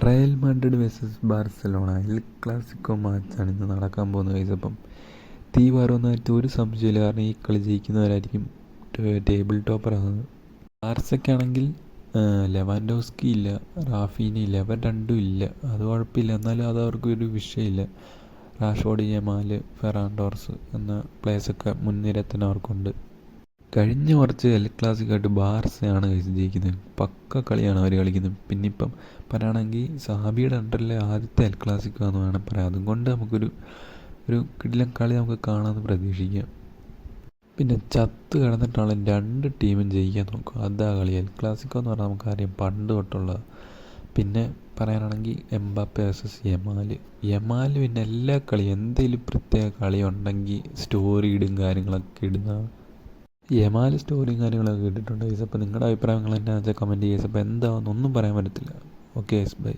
Real Madrid versus Barcelona El Clasico മാച്ചാണ് ഇന്ന് നടക്കാൻ പോകുന്നത് ഗൈസ്. അപ്പം തീ പാറുന്നതായിട്ട് ഒരു സംശയമില്ല, കാരണം ഈ കളി ജയിക്കുന്നവരായിരിക്കും ടേബിൾ ടോപ്പറാണ്. ബാർസയ്ക്കാണെങ്കിൽ ലെവാൻഡോസ്കി ഇല്ല, റാഫീന ഇല്ല, അവർ രണ്ടും ഇല്ല. അത് കുഴപ്പമില്ല, എന്നാലും അത് അവർക്ക് ഒരു വിഷയമില്ല. റാഷ്ഫോർഡ്, യമാൽ, ഫെറാൻ ടോർസ് എന്ന പ്ലേയേഴ്സൊക്കെ മുൻനിരത്തിന് അവർക്കുണ്ട്. കഴിഞ്ഞ കുറച്ച് എൽ ക്ലാസിക്കായിട്ട് ബാർസയാണ് ജയിക്കുന്നത്. പക്ക കളിയാണ് അവർ കളിക്കുന്നത്. പിന്നെ ഇപ്പം പറയുകയാണെങ്കിൽ സാബിയുടെ അണ്ടറിലെ ആദ്യത്തെ എൽ ക്ലാസിക്കോ എന്ന് വേണം പറയാം. അതുകൊണ്ട് ഒരു കിടിലൻ കളി നമുക്ക് കാണാമെന്ന് പ്രതീക്ഷിക്കാം. പിന്നെ ചത്ത് കിടന്നിട്ടാണ് രണ്ട് ടീമും ജയിക്കാൻ നോക്കും, അതാ കളി. എൽ ക്ലാസിക്കോ എന്ന് പറഞ്ഞാൽ നമുക്കറിയാം പണ്ട് തൊട്ടുള്ളത്. പിന്നെ പറയാനാണെങ്കിൽ എംബാപ്പെ വേഴ്സസ് യമാൽ പിന്നെ എല്ലാ കളിയും എന്തെങ്കിലും പ്രത്യേക കളി ഉണ്ടെങ്കിൽ സ്റ്റോറി ഇടും, കാര്യങ്ങളൊക്കെ ഇടുന്ന യമാൽ സ്റ്റോറിയും കാര്യങ്ങളൊക്കെ ഇട്ടിട്ടുണ്ട് ഗൈസ്. അപ്പോൾ നിങ്ങളുടെ അഭിപ്രായങ്ങൾ എന്നാ വെച്ചാൽ കമൻറ്റ് ചെയ്യുക. അപ്പോൾ എന്താണെന്നൊന്നും പറയാൻ പറ്റത്തില്ല. Okay guys, by.